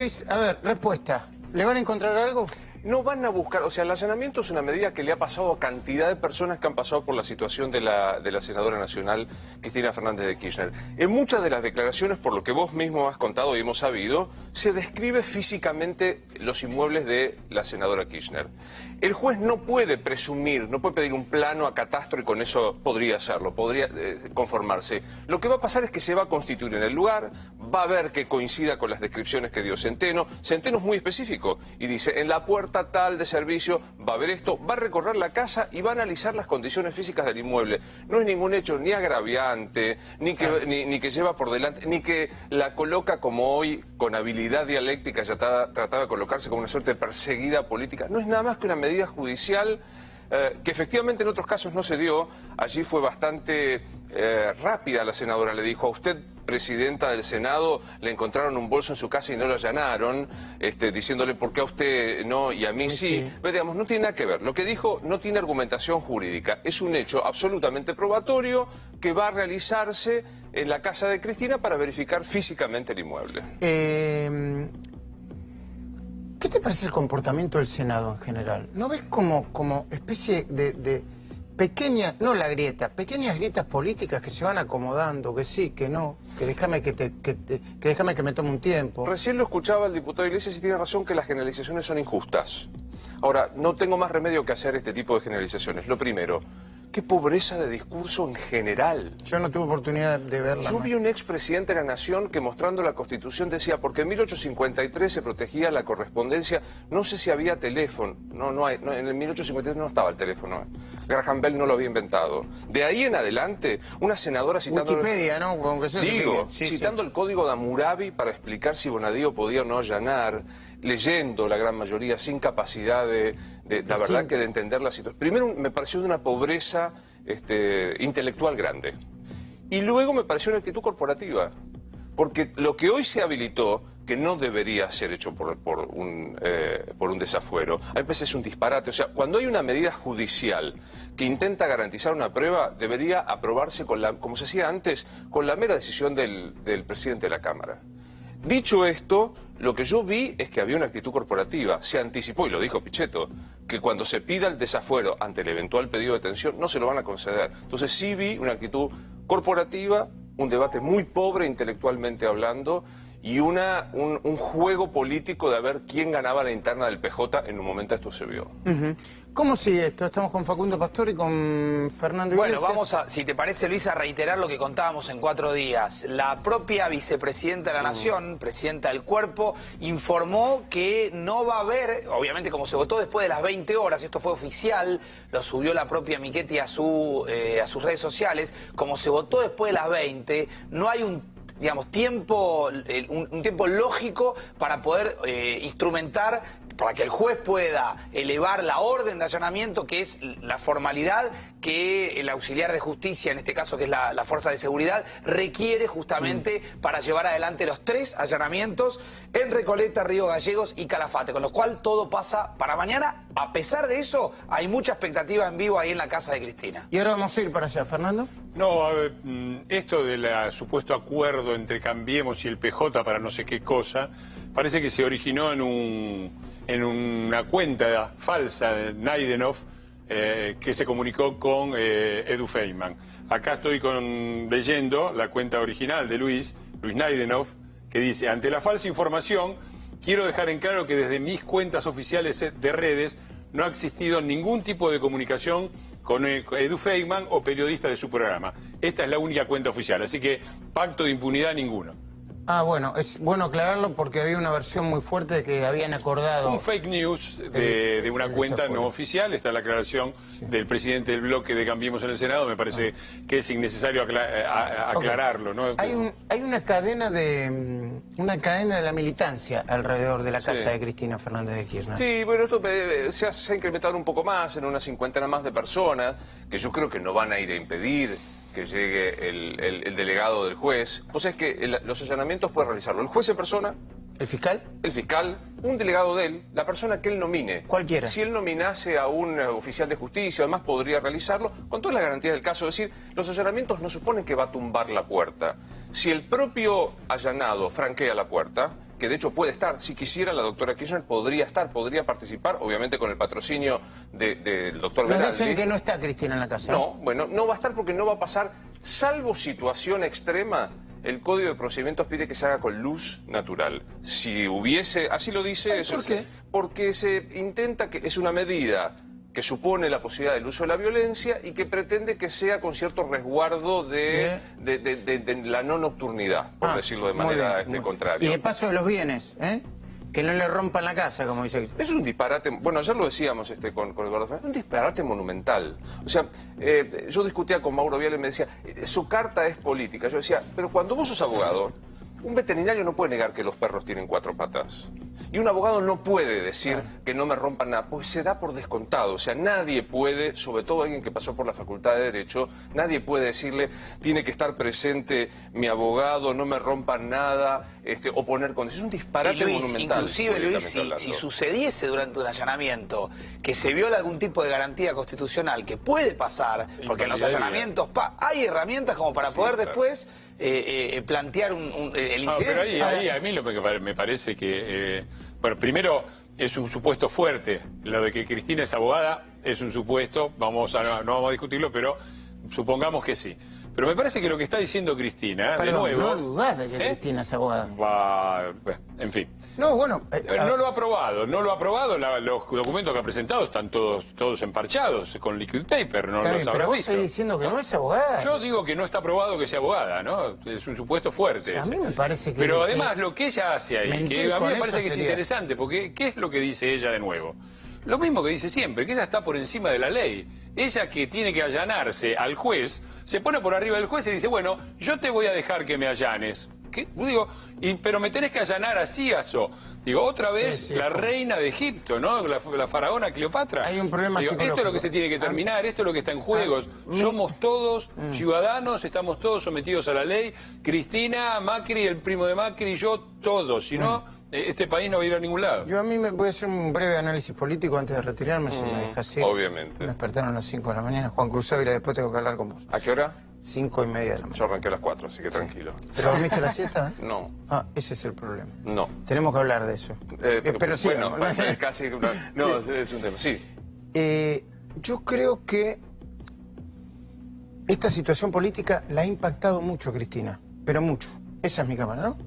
A ver, respuesta. ¿Le van a encontrar algo? No van a buscar, o sea, el allanamiento es una medida que le ha pasado a cantidad de personas que han pasado por la situación de la senadora nacional Cristina Fernández de Kirchner. En muchas de las declaraciones, por lo que vos mismo has contado y hemos sabido, se describe físicamente los inmuebles de la senadora Kirchner. El juez no puede presumir, no puede pedir un plano a catastro y con eso podría hacerlo, podría conformarse. Lo que va a pasar es que se va a constituir en el lugar, va a ver que coincida con las descripciones que dio Centeno. Centeno es muy específico y dice, en la puerta tal de servicio va a ver esto, va a recorrer la casa y va a analizar las condiciones físicas del inmueble. No es ningún hecho ni agraviante, ni que lleva por delante, ni que la coloca como hoy con habilidad dialéctica, ya trataba de colocarse como una suerte de perseguida política. No es nada más que una medida judicial que efectivamente en otros casos no se dio. Allí fue bastante rápida la senadora, le dijo a usted, presidenta del Senado, le encontraron un bolso en su casa y no lo allanaron, diciéndole por qué a usted no y a mí sí. Pero, digamos, no tiene nada que ver. Lo que dijo no tiene argumentación jurídica. Es un hecho absolutamente probatorio que va a realizarse en la casa de Cristina para verificar físicamente el inmueble. ¿Qué te parece el comportamiento del Senado en general? ¿No ves como especie de pequeña, no la grieta, pequeñas grietas políticas que se van acomodando, que sí, que no, que déjame que déjame que me tome un tiempo? Recién lo escuchaba el diputado Iglesias y tiene razón que las generalizaciones son injustas. Ahora, no tengo más remedio que hacer este tipo de generalizaciones. Lo primero, qué pobreza de discurso en general. Yo no tuve oportunidad de verla. Yo vi un expresidente de la Nación que mostrando la Constitución decía, porque en 1853 se protegía la correspondencia, no sé si había teléfono, en el 1853 no estaba el teléfono, Graham Bell no lo había inventado. De ahí en adelante, una senadora citando... Wikipedia, ¿no? Citando el código de Hammurabi para explicar si Bonadío podía o no allanar, leyendo la gran mayoría, sin capacidad de la verdad que de entender la situación. Primero me pareció de una pobreza intelectual grande. Y luego me pareció una actitud corporativa. Porque lo que hoy se habilitó, que no debería ser hecho por un desafuero, a mí me parece es un disparate. O sea, cuando hay una medida judicial que intenta garantizar una prueba, debería aprobarse, como se hacía antes, con la mera decisión del presidente de la Cámara. Dicho esto, lo que yo vi es que había una actitud corporativa. Se anticipó, y lo dijo Pichetto, que cuando se pida el desafuero ante el eventual pedido de detención, no se lo van a conceder. Entonces sí vi una actitud corporativa, un debate muy pobre intelectualmente hablando, y un juego político de a ver quién ganaba la interna del PJ. En un momento esto se vio. ¿Cómo sigue esto? Estamos con Facundo Pastor y con Fernando Iglesias. Bueno, vamos a, si te parece, Luis, a reiterar lo que contábamos en 4 días. La propia vicepresidenta de la Nación, presidenta del Cuerpo, informó que no va a haber, obviamente como se votó después de las 20 horas, esto fue oficial, lo subió la propia Michetti a sus redes sociales, como se votó después de las 20, no hay un tiempo lógico para poder instrumentar, para que el juez pueda elevar la orden de allanamiento, que es la formalidad que el auxiliar de justicia, en este caso que es la fuerza de seguridad, requiere justamente para llevar adelante los 3 allanamientos en Recoleta, Río Gallegos y Calafate, con lo cual todo pasa para mañana. A pesar de eso, hay mucha expectativa en vivo ahí en la casa de Cristina. Y ahora vamos a ir para allá, Fernando. No, a ver, esto del supuesto acuerdo entre Cambiemos y el PJ para no sé qué cosa, parece que se originó en una cuenta falsa de Naidenov que se comunicó con Edu Feynman. Acá estoy leyendo la cuenta original de Luis Naidenov, que dice: ante la falsa información, quiero dejar en claro que desde mis cuentas oficiales de redes no ha existido ningún tipo de comunicación con Edu Feynman o periodistas de su programa. Esta es la única cuenta oficial, así que pacto de impunidad ninguno. Ah, bueno, es bueno aclararlo porque había una versión muy fuerte de que habían acordado... Un fake news de una cuenta no oficial. Está la aclaración del presidente del bloque de Cambiemos en el Senado. Me parece que es innecesario aclararlo, ¿no? Hay una cadena de la militancia alrededor de la casa de Cristina Fernández de Kirchner. Sí, bueno, esto se ha incrementado un poco más, en una 50 más de personas, que yo creo que no van a ir a impedir que llegue el delegado del juez. Pues es que los allanamientos puede realizarlo el juez en persona. ¿El fiscal? El fiscal, un delegado de él, la persona que él nomine. Cualquiera. Si él nominase a un oficial de justicia, además podría realizarlo con todas las garantías del caso. Es decir, los allanamientos no suponen que va a tumbar la puerta. Si el propio allanado franquea la puerta, que de hecho puede estar, si quisiera la doctora Kirchner podría estar, podría participar, obviamente con el patrocinio del doctor Nos Beraldi. dicen que no está Cristina en la casa. No, bueno, no va a estar porque no va a pasar, salvo situación extrema. El Código de Procedimientos pide que se haga con luz natural. Si hubiese, así lo dice... ¿Por qué? Porque se intenta que es una medida que supone la posibilidad del uso de la violencia y que pretende que sea con cierto resguardo de la no nocturnidad, por decirlo de muy manera bien, contraria. Y de paso de los bienes, ¿eh? Que no le rompan la casa, como dice. Es un disparate, bueno, ayer lo decíamos con Eduardo Fernández, un disparate monumental. O sea, yo discutía con Mauro Viale y me decía, su carta es política. Yo decía, pero cuando vos sos abogado, un veterinario no puede negar que los perros tienen 4 patas. Y un abogado no puede decir que no me rompan nada, pues se da por descontado. O sea, nadie puede, sobre todo alguien que pasó por la Facultad de Derecho, nadie puede decirle, tiene que estar presente mi abogado, no me rompan nada, o poner condiciones. Es un disparate Sí, Luis, monumental. inclusive, Luis, políticamente si hablando. sucediese durante un allanamiento que se viola algún tipo de garantía constitucional, que puede pasar, porque en los allanamientos hay herramientas como para poder después plantear el incidente. Pero ahí a mí lo que me parece que... bueno, primero es un supuesto fuerte. Lo de que Cristina es abogada es un supuesto, no vamos a discutirlo, pero supongamos que sí. Pero me parece que lo que está diciendo Cristina, Perdón, de nuevo... no dudás de que Cristina es abogada. En fin. No, bueno... No lo ha aprobado, los documentos que ha presentado están todos emparchados con liquid paper, no está los bien, habrás pero vos visto. seguís diciendo que no es abogada. Yo digo que no está aprobado que sea abogada, ¿no? Es un supuesto fuerte. O sea, a mí me parece que... Pero además lo que ella hace ahí, mentir que a mí con me eso parece que es sería... interesante, porque ¿qué es lo que dice ella de nuevo? Lo mismo que dice siempre, que ella está por encima de la ley. Ella que tiene que allanarse al juez, se pone por arriba del juez y dice, bueno, yo te voy a dejar que me allanes. ¿Qué? Digo, pero me tenés que allanar así, Aso. Digo, otra vez Sí, la reina de Egipto, ¿no? La faraona Cleopatra. Hay un problema Digo, esto es lo psicológico. que se tiene que terminar, esto es lo que está en juego. Somos todos ciudadanos, estamos todos sometidos a la ley. Cristina, Macri, el primo de Macri, yo, todos. Si no, este país no va a ir a ningún lado. Yo voy a hacer un breve análisis político antes de retirarme, si me dejas ir. Obviamente. Me despertaron a las 5 de la mañana, Juan Cruz Ávila, después tengo que hablar con vos. ¿A qué hora? 5:30 de la mañana. Yo arranqué a las 4, así que tranquilo. ¿Pero dormiste la siesta? No. Ah, ese es el problema. No. Tenemos que hablar de eso. Pero sí. Bueno, casi... No, es un tema, sí. Yo creo que esta situación política la ha impactado mucho, Cristina. Pero mucho. Esa es mi cámara, ¿no?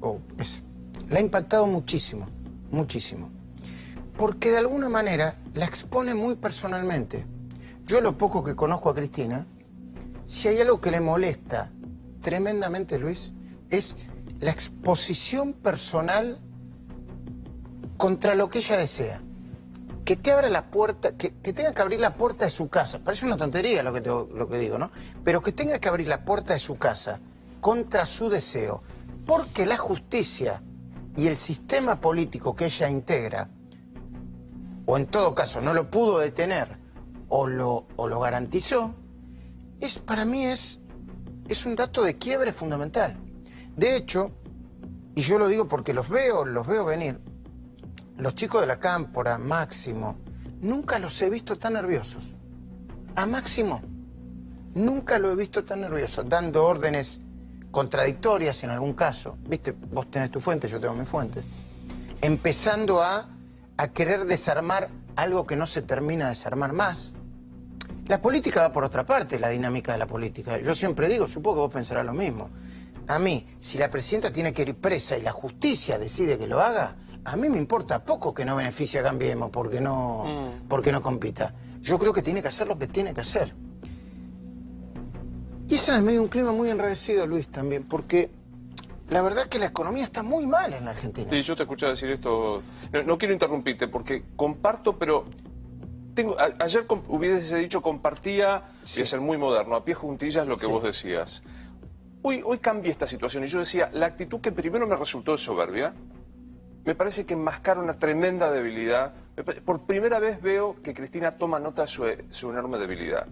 O esa. La ha impactado muchísimo. Muchísimo. Porque de alguna manera la expone muy personalmente. Yo lo poco que conozco a Cristina, si hay algo que le molesta tremendamente, Luis, es la exposición personal contra lo que ella desea. Que te abra la puerta, que tenga que abrir la puerta de su casa. Parece una tontería lo que digo, ¿no? Pero que tenga que abrir la puerta de su casa contra su deseo. Porque la justicia y el sistema político que ella integra, o en todo caso no lo pudo detener o lo garantizó, para mí es un dato de quiebre fundamental. De hecho, y yo lo digo porque los veo venir, los chicos de la Cámpora, Máximo, nunca los he visto tan nerviosos. A Máximo, nunca lo he visto tan nervioso, dando órdenes contradictorias en algún caso. Viste, vos tenés tu fuente, yo tengo mi fuente. Empezando a querer desarmar algo que no se termina de desarmar más. La política va por otra parte, la dinámica de la política. Yo siempre digo, supongo que vos pensarás lo mismo. A mí, si la presidenta tiene que ir presa y la justicia decide que lo haga, a mí me importa poco que no beneficie a Cambiemos porque no compita. Yo creo que tiene que hacer lo que tiene que hacer. Y ese es medio un clima muy enrarecido, Luis, también, porque la verdad es que la economía está muy mal en la Argentina. Sí, yo te escuché decir esto. No quiero interrumpirte porque comparto, pero ayer hubiese dicho compartía, voy a ser muy moderno, a pie juntillas lo que vos decías. Hoy cambié esta situación y yo decía, la actitud que primero me resultó de soberbia, me parece que enmascara una tremenda debilidad. Por primera vez veo que Cristina toma nota de su enorme debilidad.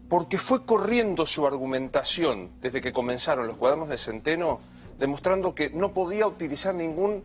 Porque fue corriendo su argumentación desde que comenzaron los cuadernos de Centeno, demostrando que no podía utilizar ningún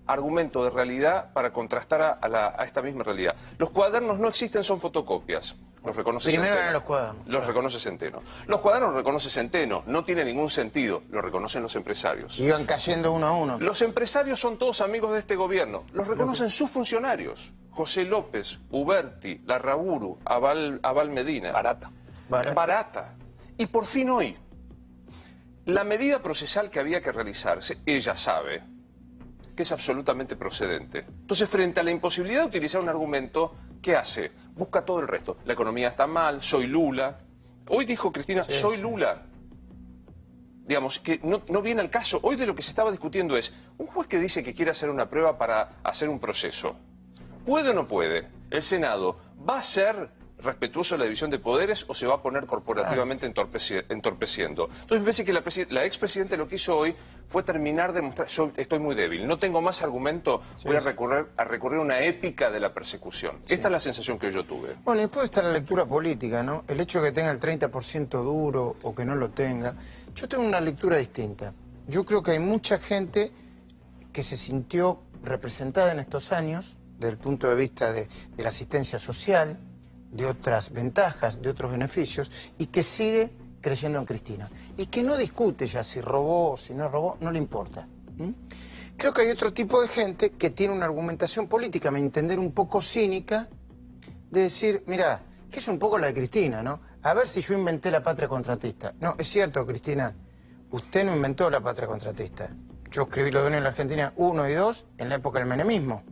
argumento de realidad para contrastar a esta misma realidad. Los cuadernos no existen, son fotocopias. Los reconoce Primero Centeno. eran los cuadernos. Los reconoce Centeno. Los cuadernos los reconoce Centeno. No tiene ningún sentido. Lo reconocen los empresarios. Iban cayendo uno a uno. Los empresarios son todos amigos de este gobierno. Los reconocen sus funcionarios. José López, Uberti, Larraburu, Abal Medina. Barata. Y por fin hoy, la medida procesal que había que realizarse, ella sabe que es absolutamente procedente. Entonces, frente a la imposibilidad de utilizar un argumento, ¿qué hace? Busca todo el resto. La economía está mal, soy Lula. Hoy dijo Cristina, soy Lula. Digamos, que no viene al caso. Hoy de lo que se estaba discutiendo es, un juez que dice que quiere hacer una prueba para hacer un proceso, ¿puede o no puede? El Senado, ¿va a ser respetuoso de la división de poderes o se va a poner corporativamente entorpeciendo? Entonces me parece que la expresidenta lo que hizo hoy fue terminar de mostrar, yo estoy muy débil, no tengo más argumento, voy a recurrir a una épica de la persecución. Esta es la sensación que yo tuve. Bueno, y después está la lectura política, ¿no? El hecho de que tenga el 30% duro o que no lo tenga. Yo tengo una lectura distinta. Yo creo que hay mucha gente que se sintió representada en estos años, desde el punto de vista de la asistencia social, de otras ventajas, de otros beneficios, y que sigue creyendo en Cristina. Y que no discute ya si robó o si no robó, no le importa. Creo que hay otro tipo de gente que tiene una argumentación política, a mi entender, un poco cínica, de decir, mira, que es un poco la de Cristina, ¿no? A ver si yo inventé la patria contratista. No, es cierto, Cristina, usted no inventó la patria contratista. Yo escribí los dos en la Argentina 1 y 2 en la época del menemismo.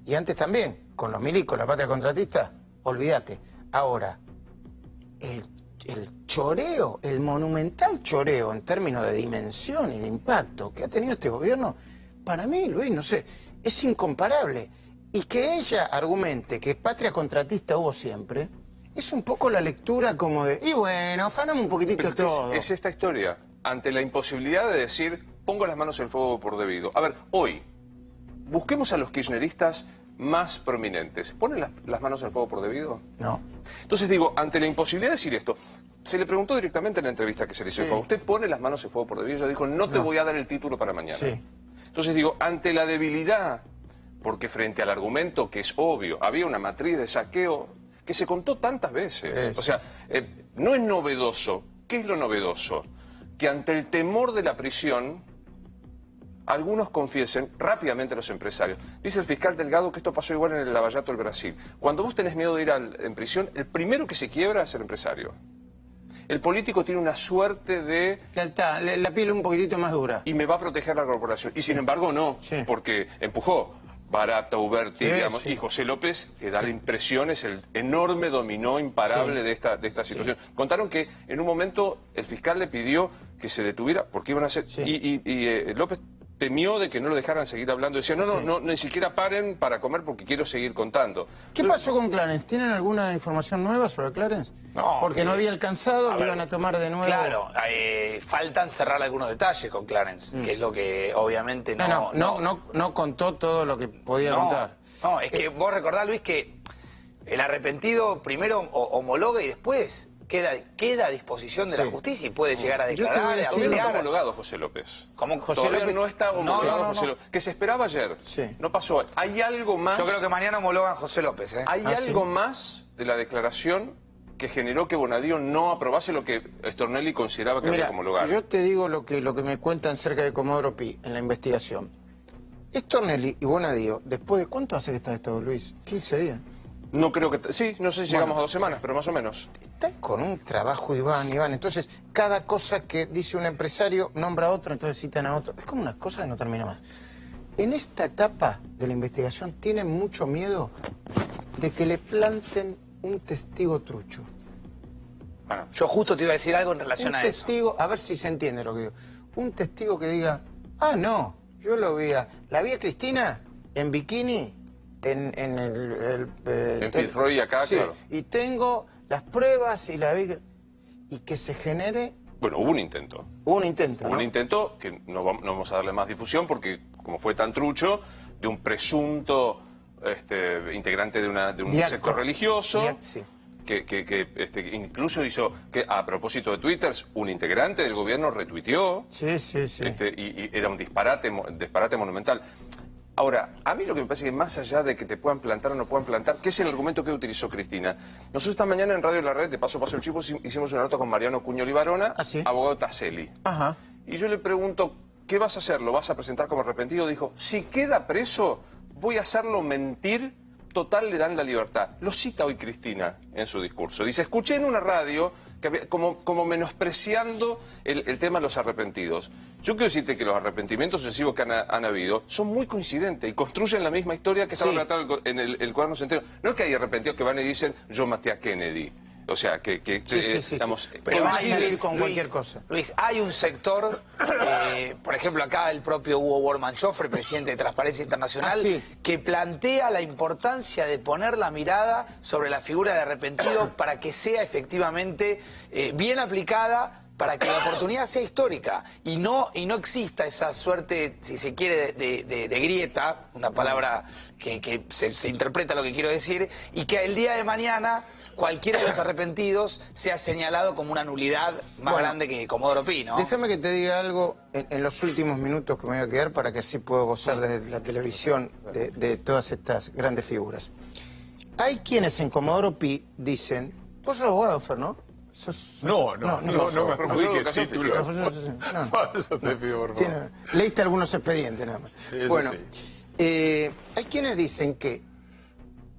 Y antes también, con los milicos, la patria contratista, olvídate. Ahora, el choreo, el monumental choreo en términos de dimensión y de impacto que ha tenido este gobierno, para mí, Luis, no sé, es incomparable. Y que ella argumente que patria contratista hubo siempre, es un poco la lectura como de, y bueno, afanamos un poquitito todo. Es esta historia, ante la imposibilidad de decir, pongo las manos en el fuego por debido. A ver, hoy, busquemos a los kirchneristas más prominentes. ¿Ponen las manos en el fuego por debido? No. Entonces digo, ante la imposibilidad de decir esto, se le preguntó directamente en la entrevista que se le hizo. ¿Usted pone las manos en el fuego por debido? Ella dijo, no te voy a dar el título para mañana. Entonces digo, ante la debilidad, porque frente al argumento que es obvio, había una matriz de saqueo que se contó tantas veces. O sea, no es novedoso. ¿Qué es lo novedoso? Que ante el temor de la prisión, algunos confiesen rápidamente a los empresarios. Dice el fiscal Delgado que esto pasó igual en el Lavallato del Brasil. Cuando vos tenés miedo de ir en prisión, el primero que se quiebra es el empresario. El político tiene una suerte de... La piel un poquitito más dura. Y me va a proteger la corporación. Y sin embargo no, porque empujó Barata, Uberti, digamos, y José López, que da la impresión, es el enorme dominó imparable de esta situación. Contaron que en un momento el fiscal le pidió que se detuviera, porque iban a hacer... Y López temió de que no lo dejaran seguir hablando. Decía, no, ni siquiera paren para comer porque quiero seguir contando. ¿Qué pasó con Clarence? ¿Tienen alguna información nueva sobre Clarence? No. Porque no había alcanzado, lo iban a tomar de nuevo. Claro, faltan cerrar algunos detalles con Clarence, que es lo que obviamente no contó todo lo que podía contar. No, es que vos recordás, Luis, que el arrepentido primero homologa y después queda a disposición de la justicia y puede llegar a declarar, a Todavía no está homologado José López. ¿Cómo? José López no está homologado José López. Que se esperaba ayer. No pasó. ¿Hay algo más? Yo creo que mañana homologan José López. ¿Hay algo más de la declaración que generó que Bonadío no aprobase lo que Stornelli consideraba que había que homologar? Yo te digo lo que me cuentan cerca de Comodoro Pi en la investigación. Stornelli y Bonadío, después de ¿cuánto hace que está esto, Luis? 15 días. No creo que... Sí, no sé si llegamos a 2 semanas, pero más o menos. Están con un trabajo, Iván. Entonces, cada cosa que dice un empresario nombra a otro, entonces citan a otro. Es como una cosa que no termina más. En esta etapa de la investigación tienen mucho miedo de que le planten un testigo trucho. Bueno, yo justo te iba a decir algo en relación a eso. Un testigo, a ver si se entiende lo que digo. Un testigo que diga, no, yo la vi a Cristina en bikini... En Fitzroy acá, claro. Y tengo las pruebas y y que se genere... Bueno, hubo un intento. Hubo un intento, un intento que no vamos a darle más difusión porque, como fue tan trucho, de un presunto integrante de un sector religioso... Que incluso hizo que, a propósito de Twitter, un integrante del gobierno retuiteó. Sí. Y era un disparate monumental. Ahora, a mí lo que me parece que más allá de que te puedan plantar o no puedan plantar, que es el argumento que utilizó Cristina. Nosotros esta mañana en Radio La Red, de Paso el Chivo, hicimos una nota con Mariano Cuñoli Barona, ¿sí? abogado Taselli. Ajá. Y yo le pregunto, ¿qué vas a hacer? ¿Lo vas a presentar como arrepentido? Dijo, si queda preso, voy a hacerlo mentir. Total, le dan la libertad. Lo cita hoy Cristina en su discurso. Dice, escuché en una radio que como menospreciando el tema de los arrepentidos. Yo quiero decirte que los arrepentimientos sucesivos que han habido son muy coincidentes y construyen la misma historia que estaba relatado en el cuaderno centeno. No es que hay arrepentidos que van y dicen, yo maté a Kennedy. O sea, estamos... Pero van a salir Luis, con cualquier cosa. Luis, hay un sector, por ejemplo, acá el propio Hugo Bormann Joffre, presidente de Transparencia Internacional, que plantea la importancia de poner la mirada sobre la figura de arrepentido para que sea efectivamente bien aplicada, para que la oportunidad sea histórica y no exista esa suerte, si se quiere, de grieta, una palabra que se interpreta lo que quiero decir, y que el día de mañana cualquiera de los arrepentidos sea señalado como una nulidad más grande que Comodoro Pi, ¿no? Déjame que te diga algo en los últimos minutos que me voy a quedar para que así puedo gozar desde la televisión de todas estas grandes figuras. Hay quienes en Comodoro Pi dicen, vos sos abogado, Fer, ¿no? No me adjudiques títulos. Eso te pido, por favor. Leíste algunos expedientes nada más. Bueno, hay quienes dicen que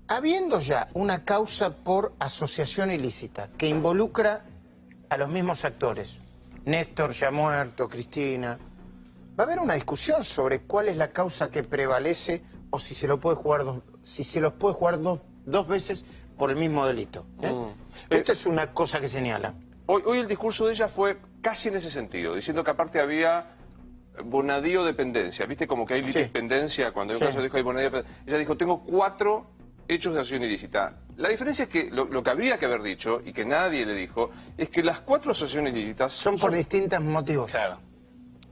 habiendo ya una causa por asociación ilícita que involucra a los mismos actores, Néstor ya muerto, Cristina, va a haber una discusión sobre cuál es la causa que prevalece o si se lo puede jugar dos veces por el mismo delito. Esto es una cosa que señala. Hoy el discurso de ella fue casi en ese sentido, diciendo que aparte había bonadío dependencia. ¿Viste como que hay litispendencia? Cuando hay un caso dijo hay bonadío dependencia. Ella dijo, tengo 4 hechos de asociación ilícita. La diferencia es que lo que habría que haber dicho, y que nadie le dijo, es que las 4 asociaciones ilícitas son por distintos motivos. Claro.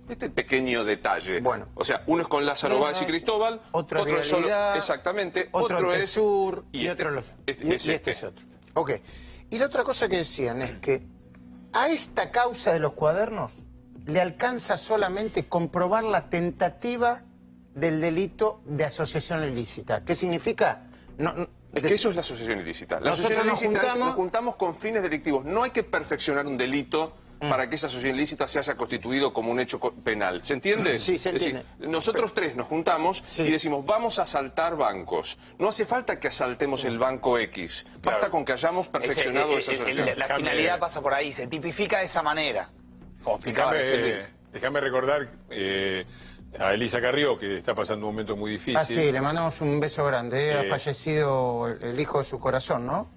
Este pequeño detalle. Bueno. O sea, uno es con Lázaro Báez y Cristóbal, otro es solo, Vialidad, exactamente, otro es Sur y este, otro este es otro. Ok. Y la otra cosa que decían es que a esta causa de los cuadernos le alcanza solamente comprobar la tentativa del delito de asociación ilícita. ¿Qué significa? Es que eso es la asociación ilícita. La asociación ilícita es nos juntamos con fines delictivos. No hay que perfeccionar un delito para que esa asociación ilícita se haya constituido como un hecho penal. ¿Se entiende? Sí, se entiende. Es decir, nosotros tres nos juntamos y decimos, vamos a asaltar bancos. No hace falta que asaltemos el banco X. Basta con que hayamos perfeccionado esa asociación. La finalidad pasa por ahí, se tipifica de esa manera. Como explicaba recién Luis. Déjame recordar a Elisa Carrió, que está pasando un momento muy difícil. Ah, sí, le mandamos un beso grande. Ha fallecido el hijo de su corazón, ¿no?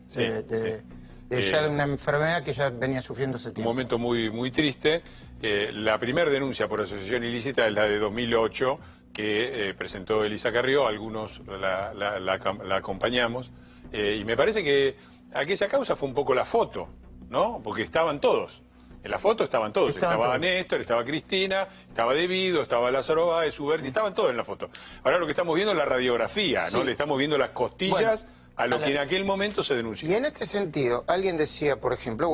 Ya de una enfermedad que ya venía sufriendo ese tiempo. Un momento muy triste. La primera denuncia por asociación ilícita es la de 2008, que presentó Elisa Carrió. Algunos la acompañamos. Y me parece que aquella causa fue un poco la foto, ¿no? Porque estaban todos. En la foto estaban todos. Estaba Néstor, estaba Cristina, estaba Devido, estaba Lázaro Báez, Uberti, estaban todos en la foto. Ahora lo que estamos viendo es la radiografía, ¿no? Le estamos viendo las costillas a lo que en aquel momento se denunció. Y en este sentido, alguien decía, por ejemplo,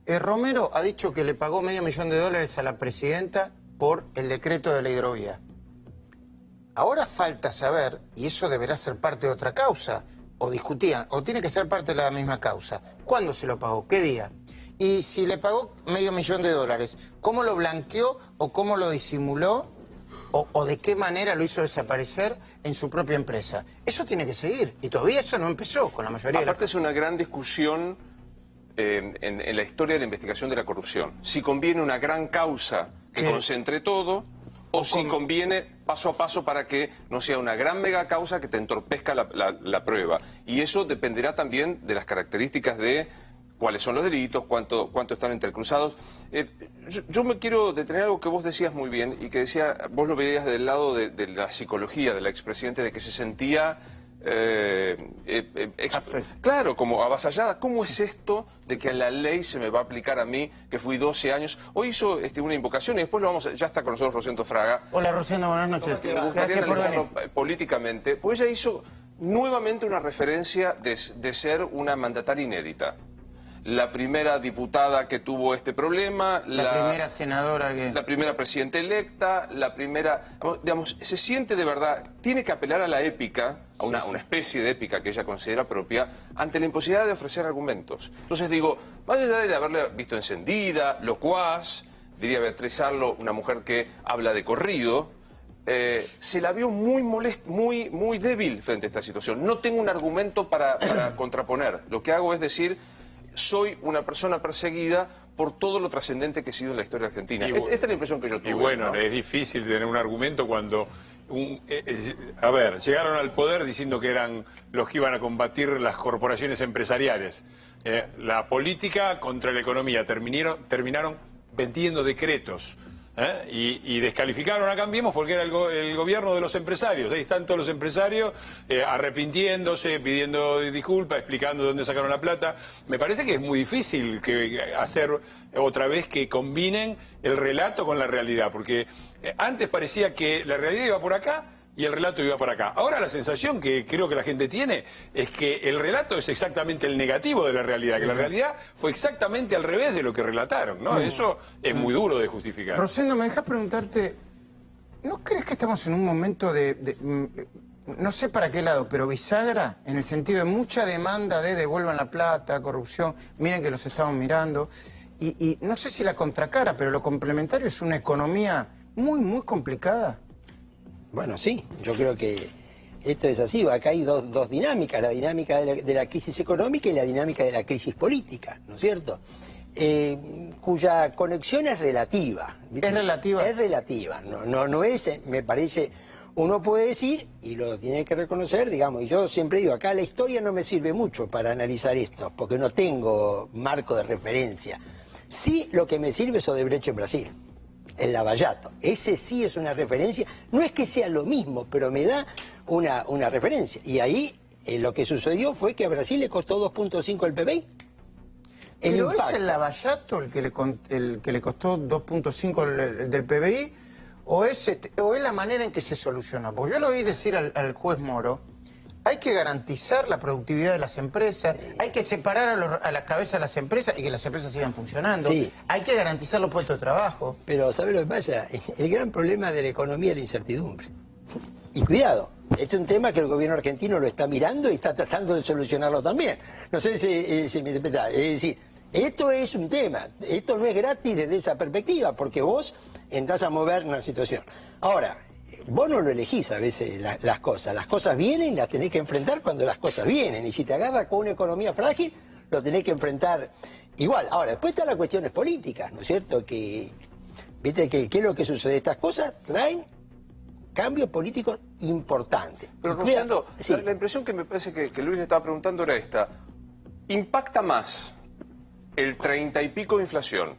Romero ha dicho que le pagó $500,000 a la presidenta por el decreto de la hidrovía. Ahora falta saber, y eso deberá ser parte de otra causa, o discutían, o tiene que ser parte de la misma causa. ¿Cuándo se lo pagó? ¿Qué día? Y si le pagó $500,000, ¿cómo lo blanqueó o cómo lo disimuló o de qué manera lo hizo desaparecer en su propia empresa? Eso tiene que seguir y todavía eso no empezó con la mayoría Aparte es una gran discusión en la historia de la investigación de la corrupción. Si conviene una gran causa que concentre todo o si conviene paso a paso para que no sea una gran mega causa que te entorpezca la prueba. Y eso dependerá también de las características de cuáles son los delitos, cuánto están intercruzados. Yo me quiero detener algo que vos decías muy bien y que decía, vos lo veías del lado de la psicología del expresidente, de que se sentía claro, como avasallada. ¿Cómo es esto de que a la ley se me va a aplicar a mí, que fui 12 años? Hoy hizo una invocación y después ya está con nosotros Rosendo Fraga. Hola Rosendo, buenas noches. Me gustaría analizarlo políticamente, pues ella hizo nuevamente una referencia de ser una mandataria inédita. la primera diputada que tuvo este problema, La primera senadora que... la primera presidenta electa, la primera... Digamos, se siente de verdad, tiene que apelar a la épica, a una especie de épica que ella considera propia, ante la imposibilidad de ofrecer argumentos. Entonces digo, más allá de haberla visto encendida, locuaz, diría Beatriz Arlo, una mujer que habla de corrido, se la vio muy débil frente a esta situación. No tengo un argumento para contraponer. Lo que hago es decir, soy una persona perseguida por todo lo trascendente que he sido en la historia argentina. Esta es la impresión que yo tuve. Y bueno, ¿no? es difícil tener un argumento cuando... a ver, llegaron al poder diciendo que eran los que iban a combatir las corporaciones empresariales. La política contra la economía terminaron vendiendo decretos. Y descalificaron a Cambiemos porque era el gobierno de los empresarios. Ahí están todos los empresarios arrepintiéndose, pidiendo disculpas, explicando de dónde sacaron la plata. Me parece que es muy difícil hacer otra vez que combinen el relato con la realidad, porque antes parecía que la realidad iba por acá y el relato iba por acá. Ahora la sensación que creo que la gente tiene es que el relato es exactamente el negativo de la realidad, que la realidad fue exactamente al revés de lo que relataron, ¿no? Eso es muy duro de justificar. Rosendo, ¿me dejas preguntarte, ¿no crees que estamos en un momento no sé para qué lado, pero bisagra, en el sentido de mucha demanda de devuelvan la plata, corrupción, miren que los estamos mirando, y no sé si la contracara, pero lo complementario es una economía muy complicada? Bueno, sí, yo creo que esto es así. Acá hay dos dinámicas, la dinámica de la crisis económica y la dinámica de la crisis política, ¿no es cierto? Cuya conexión es relativa. ¿viste? ¿Es relativa? Es relativa, no es, me parece, uno puede decir, y lo tiene que reconocer, digamos, y yo siempre digo, acá la historia no me sirve mucho para analizar esto, porque no tengo marco de referencia. Sí, lo que me sirve es Odebrecht en Brasil. El Lavallato. Ese sí es una referencia. No es que sea lo mismo, pero me da una referencia. Y ahí lo que sucedió fue que a Brasil le costó 2.5 el PBI. ¿Pero es el Lavallato el que le costó 2.5 del PBI? ¿O es la manera en que se solucionó? Porque yo lo oí decir al juez Moro, hay que garantizar la productividad de las empresas, hay que separar a las cabezas de las empresas y que las empresas sigan funcionando, hay que garantizar los puestos de trabajo. Pero ¿sabes lo que pasa? El gran problema de la economía es la incertidumbre. Y cuidado, este es un tema que el gobierno argentino lo está mirando y está tratando de solucionarlo también. No sé si me interpreta. Es decir, esto es un tema, esto no es gratis desde esa perspectiva, porque vos entrás a mover una situación. Ahora, vos no lo elegís a veces las cosas vienen y las tenés que enfrentar cuando las cosas vienen, y si te agarras con una economía frágil, lo tenés que enfrentar igual. Ahora, después están las cuestiones políticas, ¿no es cierto? ¿Viste qué es lo que sucede? Estas cosas traen cambios políticos importantes. Pero Rosendo, la impresión que me parece que Luis le estaba preguntando era esta: ¿impacta más el 30 y pico de inflación,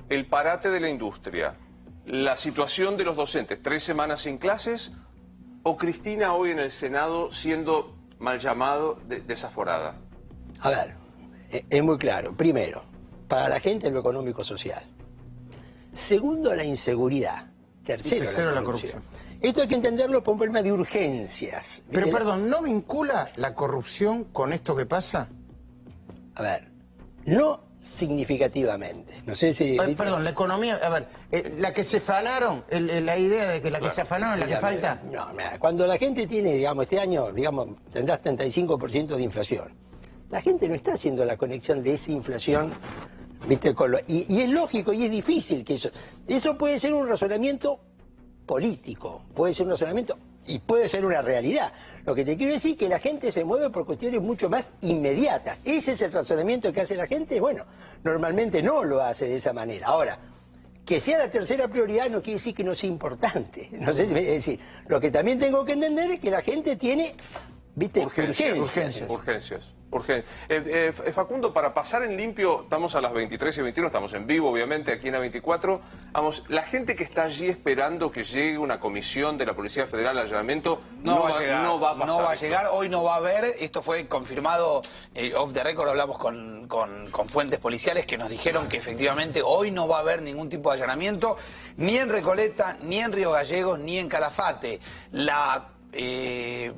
el parate de la industria, la situación de los docentes, 3 semanas sin clases, o Cristina hoy en el Senado siendo mal llamado, desaforada? A ver, es muy claro. Primero, para la gente lo económico-social. Segundo, la inseguridad. Tercero, la corrupción. Esto hay que entenderlo por un problema de urgencias. Pero perdón, ¿no vincula la corrupción con esto que pasa? A ver, no significativamente. No sé si... perdón, la economía, a ver, la que se afanaron, la idea de que la que se afanaron es la que falta. No, mira, cuando la gente tiene, digamos, este año, digamos, tendrás 35% de inflación. La gente no está haciendo la conexión de esa inflación, ¿viste? Y es lógico y es difícil que eso puede ser un razonamiento político, puede ser un razonamiento y puede ser una realidad. Lo que te quiero decir es que la gente se mueve por cuestiones mucho más inmediatas. Ese es el razonamiento que hace la gente. Bueno, normalmente no lo hace de esa manera. Ahora, que sea la tercera prioridad no quiere decir que no sea importante. No sé, es decir, lo que también tengo que entender es que la gente tiene, ¿viste? Urgencias. Facundo, para pasar en limpio, estamos a las 23:21, estamos en vivo, obviamente, aquí en A24. Vamos, la gente que está allí esperando que llegue una comisión de la Policía Federal al allanamiento, no va a pasar. No va a llegar, hoy no va a haber. Esto fue confirmado, off the record, hablamos con fuentes policiales que nos dijeron que efectivamente hoy no va a haber ningún tipo de allanamiento, ni en Recoleta, ni en Río Gallegos, ni en Calafate.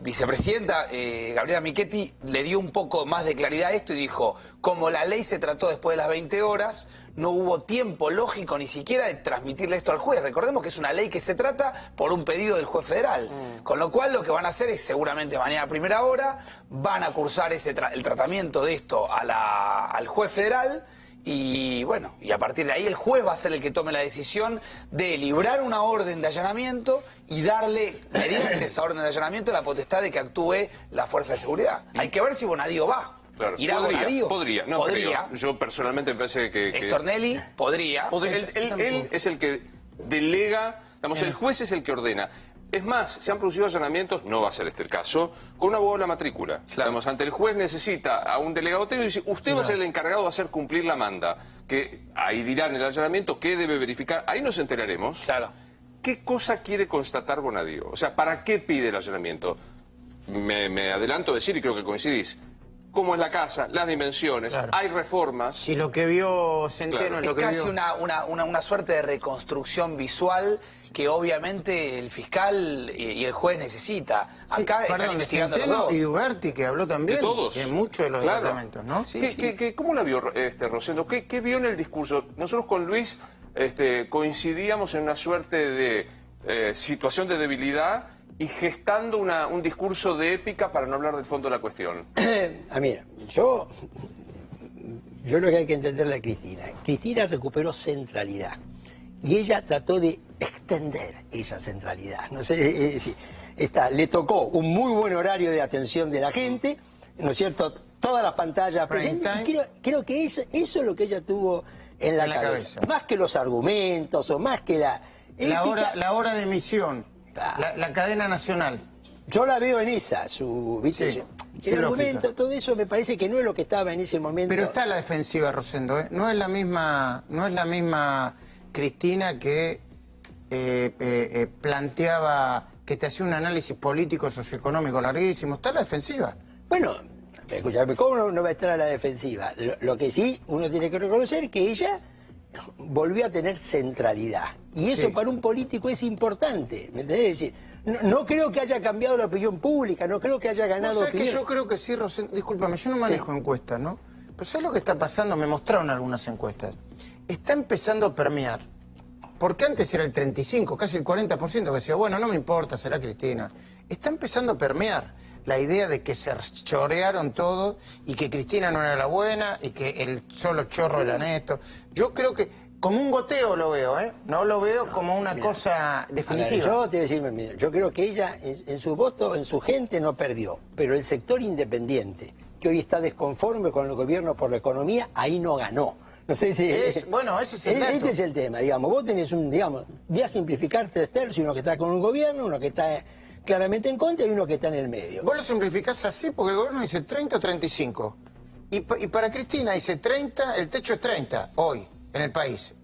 vicepresidenta Gabriela Michetti le dio un poco más de claridad a esto y dijo, como la ley se trató después de las 20 horas, no hubo tiempo lógico ni siquiera de transmitirle esto al juez. Recordemos que es una ley que se trata por un pedido del juez federal. Con lo cual lo que van a hacer es seguramente mañana a primera hora van a cursar el tratamiento de esto al juez federal. Y bueno, y a partir de ahí el juez va a ser el que tome la decisión de librar una orden de allanamiento y darle, mediante esa orden de allanamiento, la potestad de que actúe la fuerza de seguridad. Hay que ver si Bonadío va. Claro. ¿Irá Bonadío? Podría. Yo personalmente me parece que... Stornelli podría. Él es el que delega, digamos, el juez es el que ordena. Es más, se han producido allanamientos, no va a ser este el caso, con un abogado de la matrícula. Claro. Digamos, ante el juez necesita a un delegado técnico y dice, usted va a ser el encargado de hacer cumplir la manda. Que ahí dirán el allanamiento, qué debe verificar, ahí nos enteraremos. Claro. ¿Qué cosa quiere constatar Bonadío? O sea, ¿para qué pide el allanamiento? Me adelanto a decir, y creo que coincidís, cómo es la casa, las dimensiones, claro. Hay reformas. Si lo que vio Centeno claro. es lo que casi vio... una suerte de reconstrucción visual que obviamente el fiscal y el juez necesita. Sí, acá están investigando los dos. Y Duberti, que habló también. De todos. En muchos de los claro. departamentos, ¿no? Sí, ¿Cómo la vio Rosendo? ¿Qué vio en el discurso? Nosotros con Luis coincidíamos en una suerte de situación de debilidad y gestando un discurso de épica para no hablar del fondo de la cuestión. Mira, yo lo que hay que entenderle a Cristina. Cristina recuperó centralidad y ella trató de extender esa centralidad. No sé, le tocó un muy buen horario de atención de la gente, ¿no es cierto? Todas las pantallas presentes. Y creo que eso es lo que ella tuvo en la cabeza. Más que los argumentos o más que la hora de emisión. La cadena nacional. Yo la veo en esa, ¿viste? Sí, el argumento, todo eso me parece que no es lo que estaba en ese momento. Pero está la defensiva, Rosendo, ¿eh? No es la misma Cristina que planteaba, que te hacía un análisis político, socioeconómico larguísimo. Está la defensiva. Bueno, escúchame, ¿cómo no va a estar a la defensiva? Lo que sí uno tiene que reconocer es que ella volvió a tener centralidad. Y eso para un político es importante, ¿me entendés? Es decir, no creo que haya cambiado la opinión pública, no creo que haya ganado opinión. Que yo creo que sí, Rosendo, discúlpame, yo no manejo encuestas, ¿no? Pero ¿sabes lo que está pasando? Me mostraron algunas encuestas. Está empezando a permear. Porque antes era el 35, casi el 40% que decía, bueno, no me importa, será Cristina. Está empezando a permear la idea de que se chorearon todos y que Cristina no era la buena y que el solo chorro era Néstor. Yo creo que como un goteo lo veo, ¿eh? No lo veo como una cosa definitiva. Yo te voy a decir, yo creo que ella en su voto, en su gente no perdió, pero el sector independiente, que hoy está desconforme con el gobierno por la economía, ahí no ganó. No sé si... bueno, ese es el dato. Este es el tema, digamos. Vos tenés voy a simplificar 3 tercios, uno que está con un gobierno, uno que está claramente en contra y uno que está en el medio. Vos lo simplificás así porque el gobierno dice 30 o 35. Y para Cristina dice 30, el techo es 30, hoy, en el país.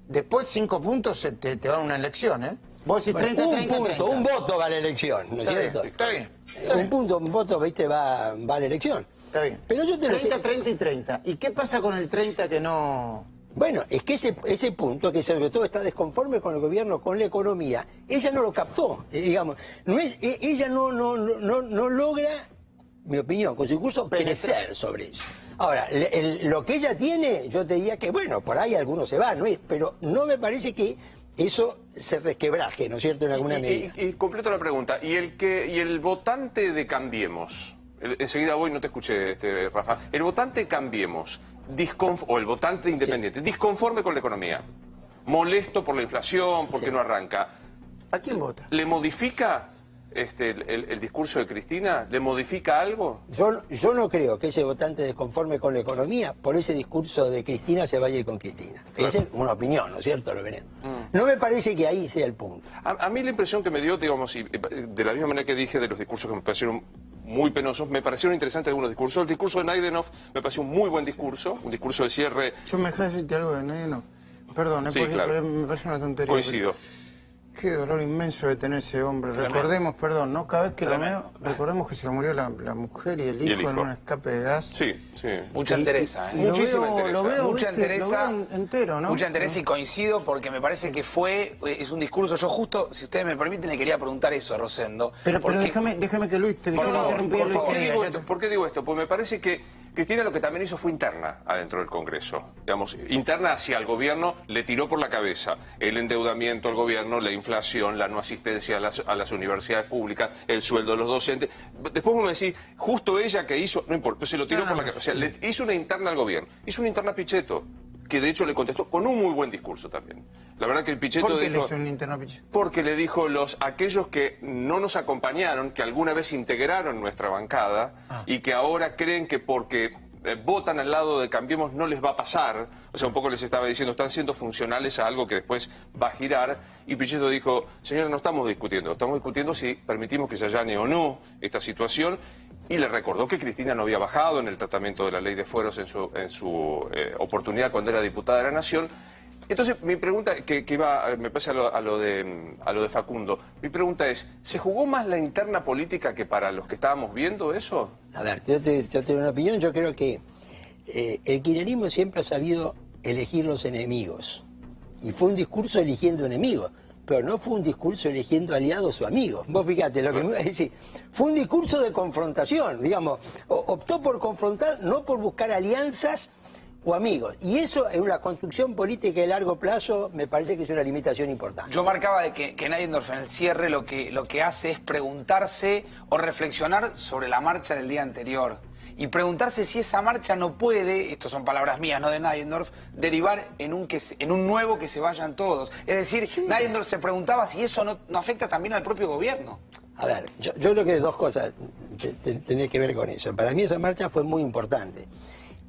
Después 5 puntos te van a una elección, ¿eh? Vos decís 30, 30, 30. Un voto va a la elección, ¿no es cierto? Está bien. Un voto, viste, va a la elección. Está bien. Pero yo te 30, 30 y 30. ¿Y qué pasa con el 30 que no...? Bueno, es que ese punto, que sobre todo está desconforme con el gobierno, con la economía, ella no lo captó, digamos. Ella no logra, mi opinión, con su discurso, crecer sobre eso. Ahora, lo que ella tiene, yo te diría que, bueno, por ahí algunos se van, ¿no? Pero no me parece que eso se resquebraje, ¿no es cierto?, en alguna medida. Y completo la pregunta, ¿y el votante de Cambiemos? Enseguida voy, no te escuché, Rafa. El votante Cambiemos, o el votante independiente, disconforme con la economía, molesto por la inflación, porque no arranca. ¿A quién vota? ¿Le modifica el discurso de Cristina? ¿Le modifica algo? Yo no creo que ese votante desconforme con la economía, por ese discurso de Cristina, se vaya a ir con Cristina. Claro. Esa es una opinión, ¿no es cierto? Lo veremos. No me parece que ahí sea el punto. A mí la impresión que me dio, digamos, y de la misma manera que dije de los discursos que me parecieron muy penosos, me parecieron interesantes algunos discursos. El discurso de Naidenov me pareció un muy buen discurso, un discurso de cierre. Yo me dejé decirte algo de Naidenov. Perdón, sí, claro. me parece una tontería. Coincido. Qué dolor inmenso de tener ese hombre. Recordemos, perdón, ¿no? Cada vez que lo veo, recordemos que se le murió la mujer y el hijo en un escape de gas. Sí, sí. Mucha entereza, ¿eh? Muchísima entereza. Lo veo, Mucha ¿viste? entereza, Lo veo entero, ¿no? mucha entereza y coincido porque me parece que es un discurso. Yo justo, si ustedes me permiten, le quería preguntar eso a Rosendo. Pero porque, déjame que Luis te Por favor, interrumpí. ¿Por qué digo esto? Pues me parece que Cristina lo que también hizo fue interna adentro del Congreso. Digamos, interna hacia el gobierno, le tiró por la cabeza el endeudamiento al gobierno, la inflación, la no asistencia a las universidades públicas, el sueldo de los docentes. Después vos me decís, justo ella que hizo, no importa, se lo tiró por la cabeza. O sea, le hizo una interna al gobierno, hizo una interna a Pichetto, que de hecho le contestó con un muy buen discurso también. La verdad que el Pichetto ¿Por qué dijo... le hizo una interna a Pichetto? Porque le dijo aquellos que no nos acompañaron, que alguna vez integraron nuestra bancada y que ahora creen que porque votan al lado de Cambiemos no les va a pasar. O sea, un poco les estaba diciendo, están siendo funcionales a algo que después va a girar. Y Pichetto dijo, señora, no estamos discutiendo si permitimos que se allane o no esta situación. Y le recordó que Cristina no había bajado en el tratamiento de la ley de fueros en su oportunidad cuando era diputada de la Nación. Entonces, mi pregunta, que iba, me parece a lo de Facundo, mi pregunta es, ¿se jugó más la interna política que para los que estábamos viendo eso? A ver, yo tengo una opinión. Yo creo que el kirchnerismo siempre ha sabido elegir los enemigos. Y fue un discurso eligiendo enemigos, pero no fue un discurso eligiendo aliados o amigos. Vos fíjate, lo que es decir, fue un discurso de confrontación, digamos, optó por confrontar, no por buscar alianzas o amigos. Y eso en una construcción política de largo plazo me parece que es una limitación importante. Yo marcaba de que Naidendorf en el cierre lo que hace es preguntarse o reflexionar sobre la marcha del día anterior. Y preguntarse si esa marcha no puede, estas son palabras mías, no de Naidendorf, derivar en un nuevo que se vayan todos. Es decir, sí. Naidendorf se preguntaba si eso no afecta también al propio gobierno. A ver, yo creo que dos cosas tenés que ver con eso. Para mí esa marcha fue muy importante.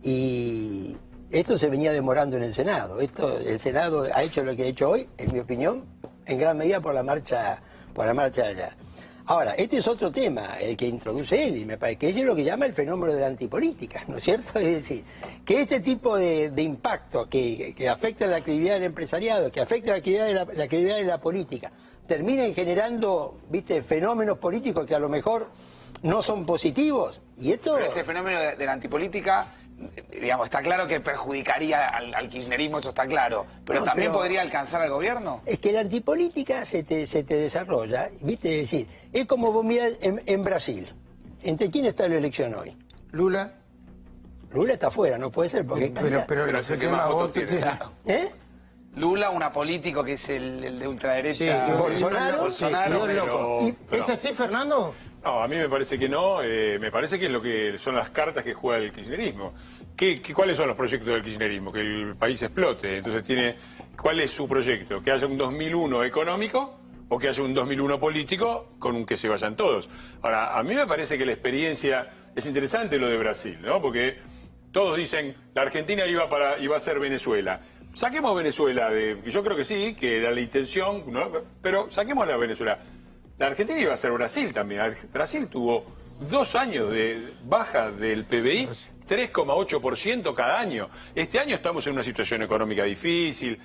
Y esto se venía demorando en el Senado. El Senado ha hecho lo que ha hecho hoy, en mi opinión, en gran medida por la marcha de allá. Ahora, este es otro tema, el que introduce él, y me parece que eso es lo que llama el fenómeno de la antipolítica, ¿no es cierto? Es decir, que este tipo de impacto que afecta la actividad del empresariado, que afecta la actividad de la política, terminen generando, viste, fenómenos políticos que a lo mejor no son positivos. Y esto... Pero ese fenómeno de la antipolítica, digamos, está claro que perjudicaría al kirchnerismo, eso está claro, pero también podría alcanzar al gobierno. Es que la antipolítica se te desarrolla, viste, es decir, es como vos mirás en Brasil. ¿Entre quién está la elección hoy? Lula. Lula está afuera, no puede ser, porque... Pero el ese que tema más vos votos tiene. claro. ¿Eh? Lula, una político que es el de ultraderecha. Sí, y Bolsonaro, Bolsonaro, pero- loco. ¿Es así, Fernando? No, a mí me parece que no. Me parece que es lo que son las cartas que juega el kirchnerismo. ¿Cuáles son los proyectos del kirchnerismo? Que el país explote. Entonces ¿cuál es su proyecto? ¿Que haya un 2001 económico o que haya un 2001 político con un que se vayan todos? Ahora, a mí me parece que la experiencia es interesante lo de Brasil, ¿no? Porque todos dicen la Argentina iba a ser Venezuela. Saquemos Venezuela yo creo que sí, que era la intención, ¿no? Pero saquemos a Venezuela. La Argentina iba a ser Brasil también. Brasil tuvo 2 años de baja del PBI, 3,8% cada año. Este año estamos en una situación económica difícil,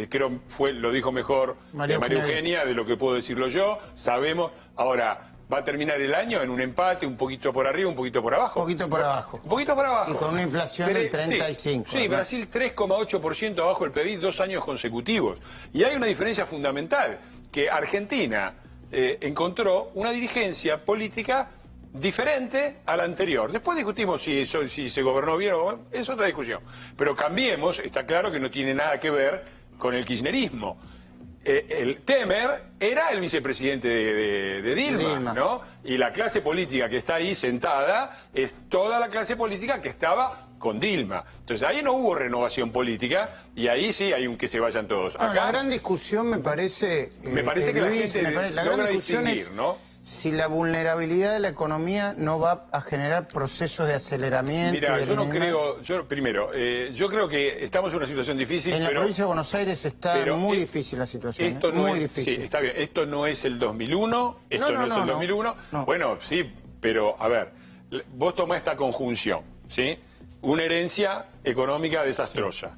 creo lo dijo mejor María Eugenia de lo que puedo decirlo yo, sabemos, ahora va a terminar el año en un empate, un poquito por arriba, un poquito por abajo. Un poquito por abajo. Un poquito por abajo. Y con una inflación del 35. Sí, Brasil 3,8% abajo del PBI 2 años consecutivos. Y hay una diferencia fundamental, que Argentina encontró una dirigencia política diferente a la anterior. Después discutimos si se gobernó bien o no, es otra discusión. Pero Cambiemos, está claro que no tiene nada que ver con el kirchnerismo. El Temer era el vicepresidente de Dilma, ¿no? Y la clase política que está ahí sentada es toda la clase política que estaba con Dilma. Entonces ahí no hubo renovación política y ahí sí hay un que se vayan todos. Acá, la gran discusión me parece... me parece que Luis, la gente la gran logra discusión distinguir, es ¿no? si la vulnerabilidad de la economía no va a generar procesos de aceleramiento. Mira, y yo no eliminamiento. creo, yo creo que estamos en una situación difícil. En la provincia de Buenos Aires está muy difícil la situación. Esto no muy es, difícil. Sí, está bien. Esto no es el 2001, esto no es el 2001. No. Bueno, sí, pero a ver, vos tomás esta conjunción, ¿sí? Una herencia económica desastrosa,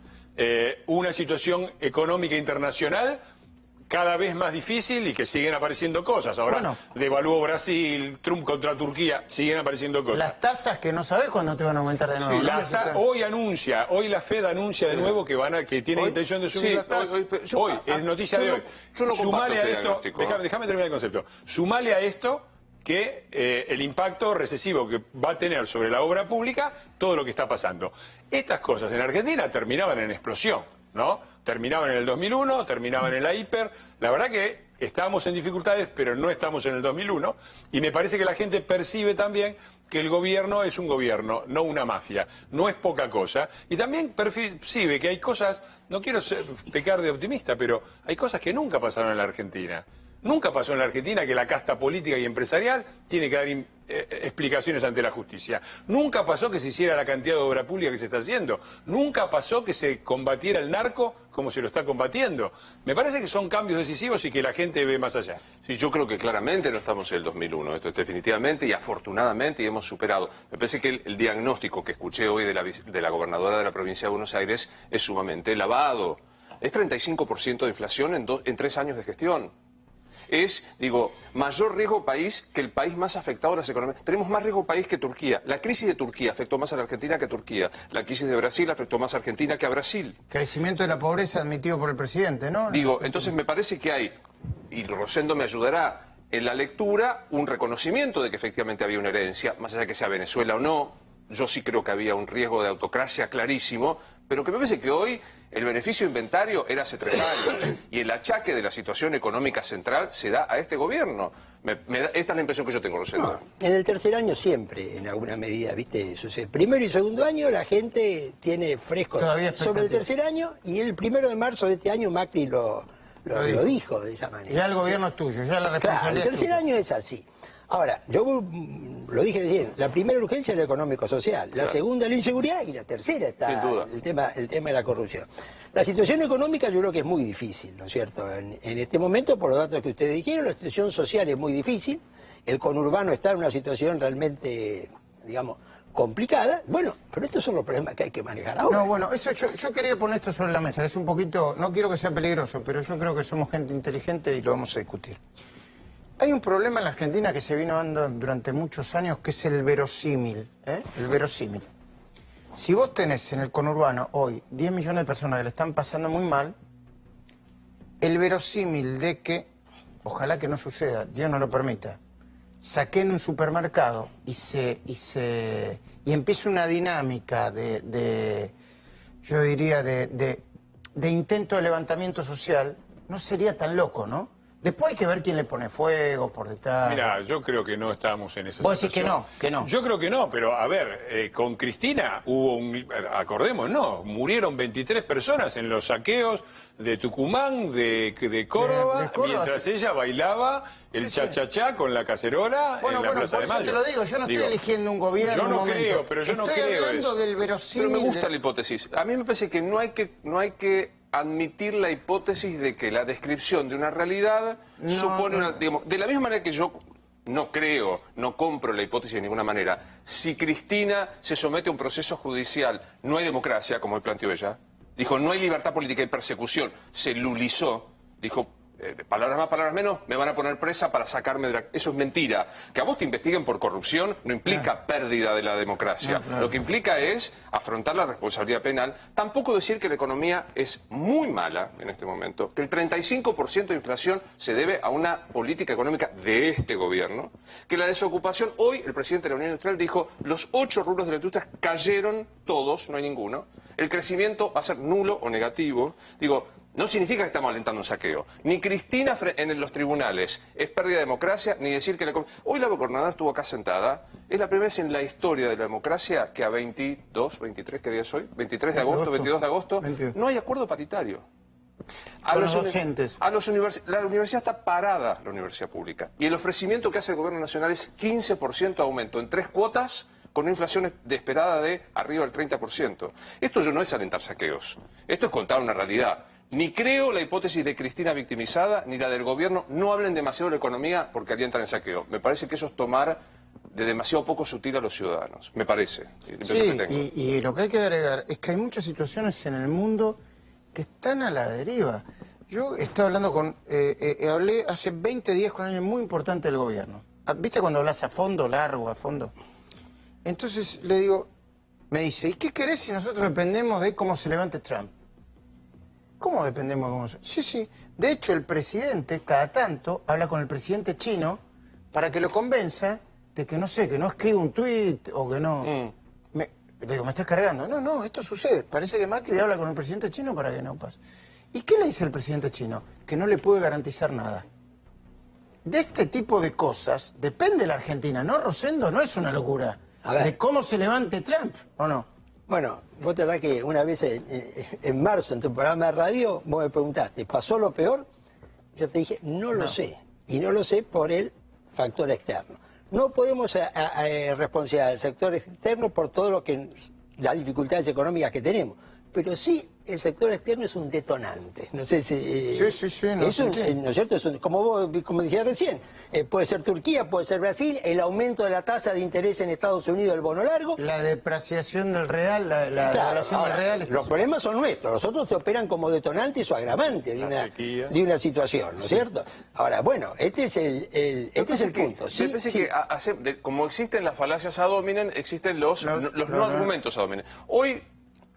una situación económica internacional cada vez más difícil y que siguen apareciendo cosas. Ahora Bueno. devaluó Brasil, Trump contra Turquía, siguen apareciendo cosas. Las tasas que no sabes cuándo te van a aumentar de nuevo. Sí, ¿no? hoy la Fed anuncia de nuevo que tiene Hoy, intención de subir sí, las tasas. hoy, Es noticia de hoy. yo no comparto Sumale a este esto, diagnóstico. déjame terminar el concepto. Sumale a esto que el impacto recesivo que va a tener sobre la obra pública todo lo que está pasando. Estas cosas en Argentina terminaban en explosión, ¿no? Terminaban en el 2001, terminaban en la hiper. La verdad que estábamos en dificultades, pero no estamos en el 2001. Y me parece que la gente percibe también que el gobierno es un gobierno, no una mafia. No es poca cosa. Y también percibe que hay cosas, no quiero pecar de optimista, pero hay cosas que nunca pasaron en la Argentina. Nunca pasó en la Argentina que la casta política y empresarial tiene que dar explicaciones ante la justicia. Nunca pasó que se hiciera la cantidad de obra pública que se está haciendo. Nunca pasó que se combatiera el narco como se lo está combatiendo. Me parece que son cambios decisivos y que la gente ve más allá. Sí, yo creo que claramente no estamos en el 2001, esto es definitivamente y afortunadamente y hemos superado. Me parece que el diagnóstico que escuché hoy de la gobernadora de la provincia de Buenos Aires es sumamente lavado. Es 35% de inflación en 3 años de gestión. Es, digo, mayor riesgo país que el país más afectado a las economías. Tenemos más riesgo país que Turquía. La crisis de Turquía afectó más a la Argentina que a Turquía. La crisis de Brasil afectó más a Argentina que a Brasil. Crecimiento de la pobreza admitido por el presidente, ¿no? Digo, entonces me parece que hay, y Rosendo me ayudará, en la lectura un reconocimiento de que efectivamente había una herencia, más allá de que sea Venezuela o no. Yo sí creo que había un riesgo de autocracia clarísimo, pero que me parece que hoy el beneficio inventario era hace 3 años y el achaque de la situación económica central se da a este gobierno. Esta es la impresión que yo tengo, Rosendo. No, en el tercer año siempre, en alguna medida, ¿viste? Sucede. Primero y segundo año la gente tiene fresco Todavía sobre el tercer año y el 1 de marzo de este año Macri lo dijo de esa manera. Ya el gobierno es tuyo, ya la Claro, el responsabilidad es tercer tuya. año es así. Ahora, yo lo dije recién, la primera urgencia es la económico-social, la segunda la inseguridad y la tercera está Sin duda. el tema de la corrupción. La situación económica yo creo que es muy difícil, ¿no es cierto? En este momento, por los datos que ustedes dijeron, la situación social es muy difícil, el conurbano está en una situación realmente, digamos, complicada. Bueno, pero estos son los problemas que hay que manejar ahora. No, bueno, eso yo quería poner esto sobre la mesa, es un poquito, no quiero que sea peligroso, pero yo creo que somos gente inteligente y lo vamos a discutir. Hay un problema en la Argentina que se vino dando durante muchos años, que es el verosímil, ¿eh? El verosímil. Si vos tenés en el conurbano hoy 10 millones de personas que le están pasando muy mal, el verosímil de que, ojalá que no suceda, Dios no lo permita, saquen un supermercado y empiece una dinámica yo diría, de intento de levantamiento social, no sería tan loco, ¿no? Después hay que ver quién le pone fuego por detrás. Mira, yo creo que no estamos en esa Vos decís situación. que no. Yo creo que no, pero a ver, con Cristina acordemos, no, murieron 23 personas en los saqueos de Tucumán, de Córdoba, De Córdoba, mientras sí. ella bailaba el Sí, sí. cha-cha-cha con la cacerola en la Plaza por de eso Mayo. te lo digo, yo no estoy eligiendo un gobierno. Yo en no un momento. creo, pero yo no creo Estoy hablando eso. del verosímil. Pero me gusta la hipótesis. A mí me parece que no hay que admitir la hipótesis de que la descripción de una realidad supone una... Digamos, de la misma manera que yo no creo, no compro la hipótesis de ninguna manera, si Cristina se somete a un proceso judicial, no hay democracia, como él planteó ella, dijo, no hay libertad política y persecución, se lulizó, dijo... palabras más, palabras menos, me van a poner presa para sacarme de la... Eso es mentira. Que a vos te investiguen por corrupción no implica pérdida de la democracia. Lo que implica es afrontar la responsabilidad penal. Tampoco decir que la economía es muy mala en este momento, que el 35% de inflación se debe a una política económica de este gobierno, que la desocupación, hoy el presidente de la Unión Industrial dijo, los 8 rubros de la industria cayeron todos, no hay ninguno. El crecimiento va a ser nulo o negativo. Digo, no significa que estamos alentando un saqueo. Ni Cristina en los tribunales es pérdida de democracia, ni decir que... Hoy la gobernadora estuvo acá sentada. Es la primera vez en la historia de la democracia que a 22, 23, ¿qué día es hoy? 23 de agosto, 22 de agosto, 22. no hay acuerdo paritario. Con los docentes. La universidad está parada, la universidad pública. Y el ofrecimiento que hace el gobierno nacional es 15% aumento en 3 cuotas, con una inflación esperada de arriba del 30%. Esto no es alentar saqueos. Esto es contar una realidad. Ni creo la hipótesis de Cristina victimizada, ni la del gobierno. No hablen demasiado de la economía porque alientan el saqueo. Me parece que eso es tomar de demasiado poco sutil a los ciudadanos. Me parece. Sí, y lo que hay que agregar es que hay muchas situaciones en el mundo que están a la deriva. Yo estaba hablando hablé hace 20 días con alguien muy importante del gobierno. ¿Viste cuando hablas a fondo, largo, a fondo? Entonces le digo, me dice, ¿y qué querés si nosotros dependemos de cómo se levante Trump? ¿Cómo dependemos de cómo se...? Sí, sí. De hecho, el presidente, cada tanto, habla con el presidente chino para que lo convenza de que, no sé, que no escriba un tuit o que no... Le digo, ¿me estás cargando? No, no, esto sucede. Parece que Macri habla con el presidente chino para que no pase. ¿Y qué le dice el presidente chino? Que no le puede garantizar nada. De este tipo de cosas depende la Argentina, ¿no, Rosendo? No es una locura. A ver. De cómo se levante Trump, ¿o no? Bueno, vos te verdad que una vez en marzo en tu programa de radio, vos me preguntaste, ¿pasó lo peor? Yo te dije, no lo sé. Y no lo sé por el factor externo. No podemos responsabilizar al sector externo por todo lo que las dificultades económicas que tenemos. Pero sí, el sector externo es un detonante. No sé si... Sí, no, es ¿no es cierto? Como dije recién, puede ser Turquía, puede ser Brasil, el aumento de la tasa de interés en Estados Unidos del bono largo. La depreciación del real, la devaluación del real... Los problemas son nuestros. Los otros te operan como detonantes o agravantes de una situación, ¿no es cierto? Ahora, bueno, este es el punto. Me parece que como existen las falacias ad hominem, existen los no argumentos ad hominem. Hoy...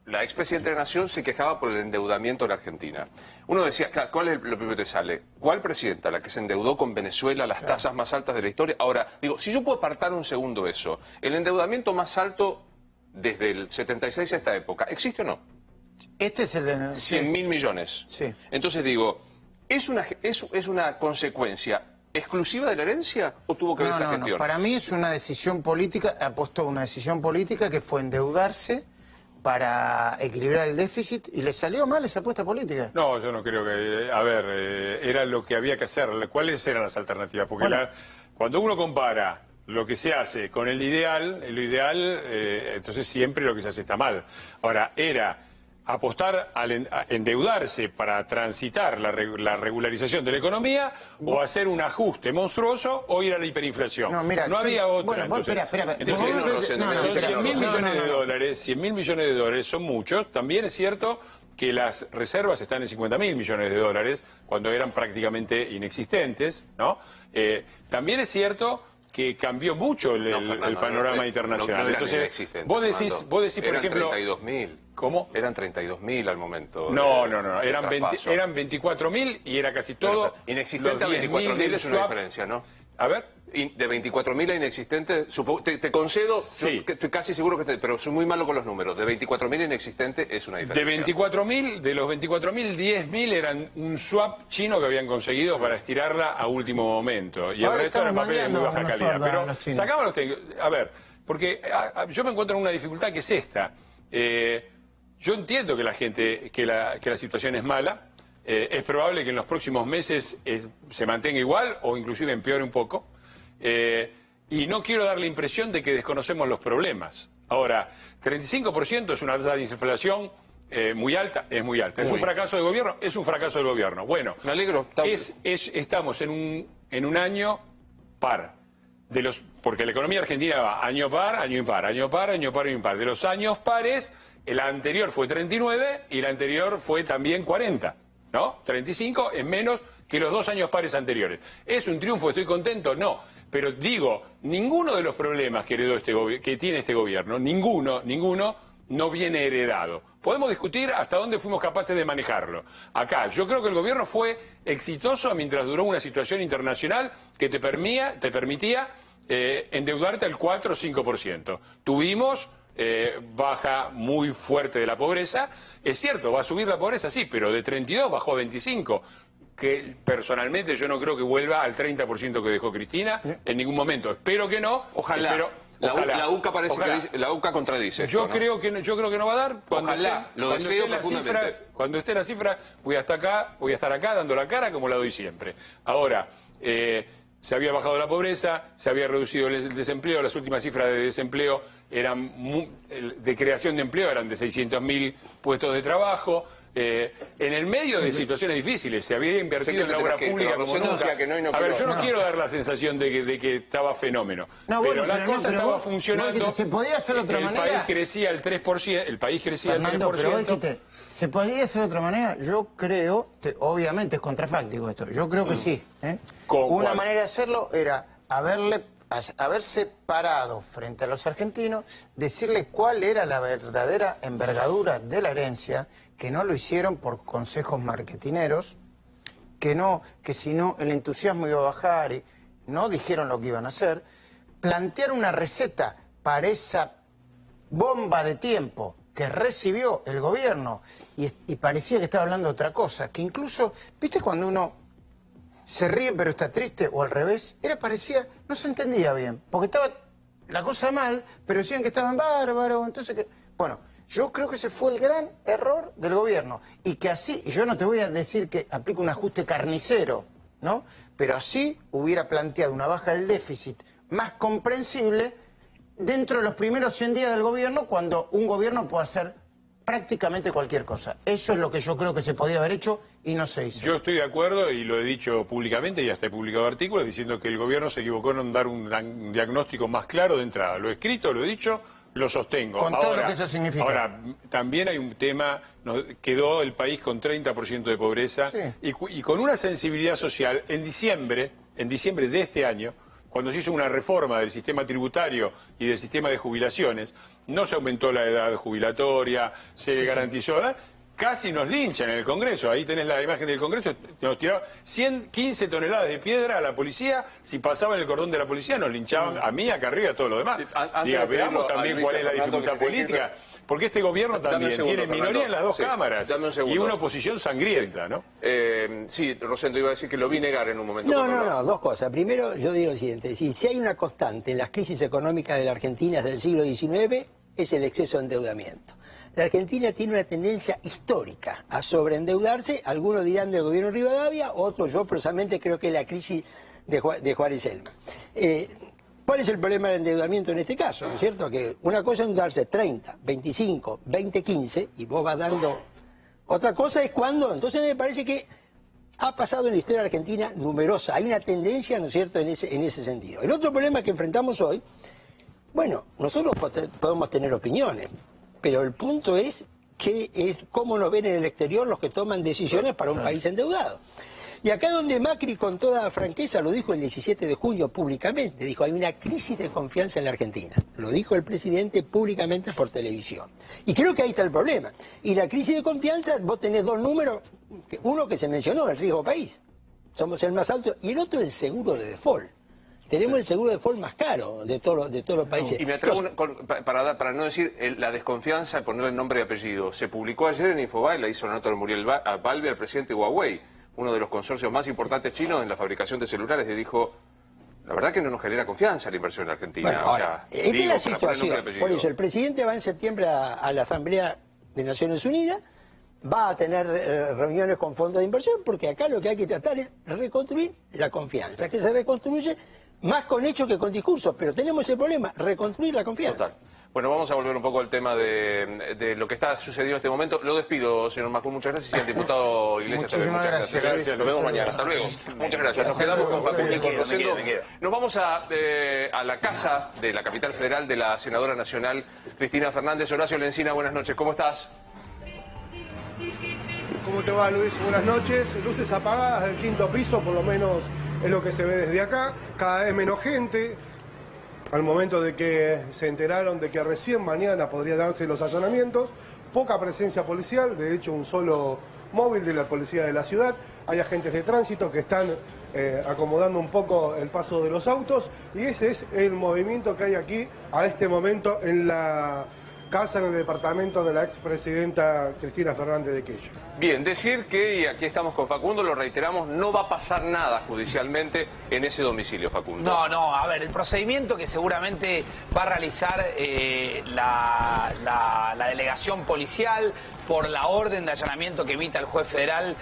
La expresidenta de la Nación se quejaba por el endeudamiento de la Argentina. Uno decía, ¿cuál es lo primero que te sale? ¿Cuál presidenta? La que se endeudó con Venezuela, las tasas más altas de la historia. Ahora, digo, si yo puedo apartar un segundo eso, el endeudamiento más alto desde el 76 a esta época, ¿existe o no? Este es el de... 100.000 millones. Sí. Entonces digo, ¿es una consecuencia exclusiva de la herencia o tuvo que ver esta gestión? No, para mí es una decisión política, apostó una decisión política que fue endeudarse para equilibrar el déficit y le salió mal esa apuesta política. No, yo no creo que... A ver, era lo que había que hacer. ¿Cuáles eran las alternativas? Porque cuando uno compara lo que se hace con el ideal, entonces siempre lo que se hace está mal. Ahora, era apostar a endeudarse para transitar la regularización de la economía o hacer un ajuste monstruoso o ir a la hiperinflación. No, mira, había otra. Bueno, entonces, espera. Entonces, son 100.000 millones de dólares, 100.000 millones de dólares son muchos. También es cierto que las reservas están en 50.000 millones de dólares cuando eran prácticamente inexistentes, ¿no? También es cierto que cambió mucho el panorama internacional. No entonces, vos decís, por ejemplo... 32.000. ¿Cómo? Eran 32.000 al momento. No. Eran 24.000 y era casi todo... Inexistente a 24.000 es una diferencia, ¿no? A ver... De 24.000 a inexistente, te concedo, sí. Estoy casi seguro pero soy muy malo con los números. De 24.000 a inexistente es una diferencia. De los 24.000, 10.000 eran un swap chino que habían conseguido para estirarla a último momento. Y el resto era papel de muy baja calidad. Pero sacamos los técnicos. A ver, porque yo me encuentro en una dificultad que es esta. Yo entiendo que la situación es mala. Es probable que en los próximos meses se mantenga igual o inclusive empeore un poco. Y no quiero dar la impresión de que desconocemos los problemas. Ahora, 35% es una tasa de inflación muy alta, es muy alta. ¿Es un fracaso del gobierno? Es un fracaso del gobierno. Bueno, me alegro. Estamos en un año par. Porque la economía argentina va año par, año impar, año par, año par, año impar. De los años pares, el anterior fue 39 y el anterior fue también 40. ¿No? 35 es menos que los 2 años pares anteriores. ¿Es un triunfo? ¿Estoy contento? No. Pero digo, ninguno de los problemas que tiene este gobierno, ninguno no viene heredado. Podemos discutir hasta dónde fuimos capaces de manejarlo. Acá, yo creo que el gobierno fue exitoso mientras duró una situación internacional que te permitía endeudarte al 4 o 5%. Tuvimos baja muy fuerte de la pobreza. Es cierto, va a subir la pobreza, sí, pero de 32 bajó a 25. Que personalmente yo no creo que vuelva al 30% que dejó Cristina en ningún momento. Espero que no. Ojalá. La UCA parece que dice, la UCA contradice esto, yo creo que no va a dar. Lo deseo profundamente. Cuando esté la cifra, voy a estar acá dando la cara como la doy siempre. Ahora, se había bajado la pobreza, se había reducido el desempleo, las últimas cifras de desempleo de creación de empleo eran de 600.000 puestos de trabajo. en el medio de situaciones difíciles. Se había invertido en la obra pública como nunca. A ver, yo no quiero dar la sensación de que estaba fenómeno. No, pero bueno, la cosa estaba funcionando. ¿Se podía hacer de otra manera? El país crecía el 3%. El país crecía Fernando, el 3%. pero dijiste, ¿se podía hacer de otra manera? Yo creo, obviamente es contrafáctico esto, yo creo que sí. Una manera de hacerlo era haberse parado frente a los argentinos, decirles cuál era la verdadera envergadura de la herencia, que no lo hicieron por consejos marketineros, que si no el entusiasmo iba a bajar y no dijeron lo que iban a hacer, plantear una receta para esa bomba de tiempo que recibió el gobierno y parecía que estaba hablando de otra cosa, que incluso, ¿viste cuando uno se ríe pero está triste o al revés? Parecía, no se entendía bien, porque estaba la cosa mal, pero decían que estaban bárbaros, entonces que... Bueno, yo creo que ese fue el gran error del gobierno y que así, yo no te voy a decir que aplique un ajuste carnicero, ¿no? Pero así hubiera planteado una baja del déficit más comprensible dentro de los primeros 100 días del gobierno, cuando un gobierno puede hacer prácticamente cualquier cosa. Eso es lo que yo creo que se podía haber hecho y no se hizo. Yo estoy de acuerdo y lo he dicho públicamente y hasta he publicado artículos diciendo que el gobierno se equivocó en dar un diagnóstico más claro de entrada. Lo he escrito, lo he dicho, lo sostengo. Con todo lo que eso significa. Ahora, también hay un tema, quedó el país con 30% de pobreza y con una sensibilidad social. En diciembre de este año, cuando se hizo una reforma del sistema tributario y del sistema de jubilaciones, no se aumentó la edad jubilatoria, se garantizó, casi nos linchan en el Congreso. Ahí tenés la imagen del Congreso, nos tiraron 115 toneladas de piedra a la policía. Si pasaban el cordón de la policía nos linchaban a mí, a Carrillo, a todos los demás. Veamos también cuál es la dificultad política. Porque este gobierno también tiene minoría en las dos cámaras y una oposición sangrienta, ¿no? Sí, Rosendo, iba a decir que lo vi negar en un momento. No, dos cosas. Primero, yo digo lo siguiente. Si hay una constante en las crisis económicas de la Argentina desde el siglo XIX, es el exceso de endeudamiento. La Argentina tiene una tendencia histórica a sobreendeudarse. Algunos dirán del gobierno Rivadavia, otros, yo personalmente creo que es la crisis de Juárez Elma. ¿Cuál es el problema del endeudamiento en este caso? ¿No es cierto? Que una cosa es endeudarse 30, 25, 20, 15 y vos vas dando... Otra cosa es cuando... Entonces me parece que ha pasado en la historia argentina numerosa. Hay una tendencia, ¿no es cierto?, en ese sentido. El otro problema que enfrentamos hoy, bueno, nosotros podemos tener opiniones, pero el punto es cómo nos ven en el exterior los que toman decisiones para un país endeudado. Y acá donde Macri con toda franqueza lo dijo el 17 de junio públicamente, dijo, hay una crisis de confianza en la Argentina. Lo dijo el presidente públicamente por televisión. Y creo que ahí está el problema. Y la crisis de confianza, vos tenés dos números, uno que se mencionó, el riesgo país. Somos el más alto, y el otro el seguro de default. Tenemos el seguro de default más caro de todos los países. Y me atrevo, para no decir la desconfianza, ponerle nombre y apellido. Se publicó ayer en Infobae, la hizo la nota de Muriel Balbi al presidente de Huawei, uno de los consorcios más importantes chinos en la fabricación de celulares, y dijo, la verdad que no nos genera confianza la inversión en Argentina. Bueno, ahora, esta es la situación. Por eso, el presidente va en septiembre a la Asamblea de Naciones Unidas, va a tener reuniones con fondos de inversión, porque acá lo que hay que tratar es reconstruir la confianza, que se reconstruye más con hechos que con discursos, pero tenemos el problema, reconstruir la confianza. Total. Bueno, vamos a volver un poco al tema de lo que está sucediendo en este momento. Lo despido, señor Macul, muchas gracias. Y al diputado Iglesias también, muchas gracias. Nos vemos mañana. Hasta luego. Muchas gracias. Nos quedamos con Facundo y con Rosendo. Nos vamos a la casa de la capital federal de la senadora nacional Cristina Fernández. Horacio Lencina, buenas noches. ¿Cómo estás? ¿Cómo te va, Luis? Buenas noches. Luces apagadas del quinto piso, por lo menos es lo que se ve desde acá. Cada vez menos gente. Al momento de que se enteraron de que recién mañana podrían darse los allanamientos, poca presencia policial, de hecho un solo móvil de la policía de la ciudad. Hay agentes de tránsito que están acomodando un poco el paso de los autos, y ese es el movimiento que hay aquí a este momento en la casa, en el departamento de la expresidenta Cristina Fernández de Kirchner. Bien, decir que, y aquí estamos con Facundo, lo reiteramos, no va a pasar nada judicialmente en ese domicilio, Facundo. No, a ver, el procedimiento que seguramente va a realizar la delegación policial por la orden de allanamiento que emita el juez federal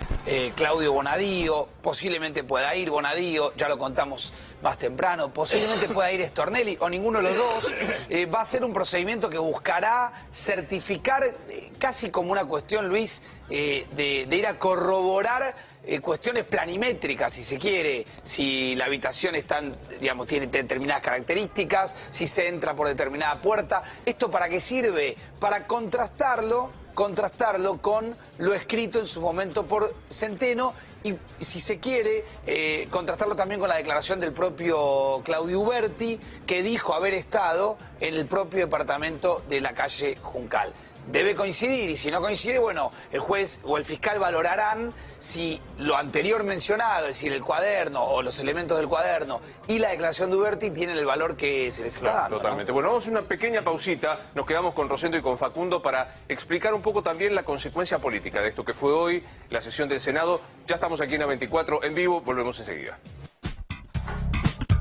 Claudio Bonadío. Posiblemente pueda ir Bonadío, ya lo contamos más temprano, posiblemente pueda ir Stornelli o ninguno de los dos. Va a ser un procedimiento que buscará certificar, casi como una cuestión, Luis, de ir a corroborar cuestiones planimétricas, si se quiere, si la habitación digamos, tiene determinadas características, si se entra por determinada puerta. ¿Esto para qué sirve? Para contrastarlo con lo escrito en su momento por Centeno y, si se quiere, contrastarlo también con la declaración del propio Claudio Uberti, que dijo haber estado en el propio departamento de la calle Juncal. Debe coincidir, y si no coincide, bueno, el juez o el fiscal valorarán si lo anterior mencionado, es decir, el cuaderno o los elementos del cuaderno y la declaración de Uberti tienen el valor que se les está dando, Totalmente. ¿no? Bueno, vamos a una pequeña pausita, nos quedamos con Rosendo y con Facundo para explicar un poco también la consecuencia política de esto que fue hoy la sesión del Senado. Ya estamos aquí en A24 en vivo, volvemos enseguida.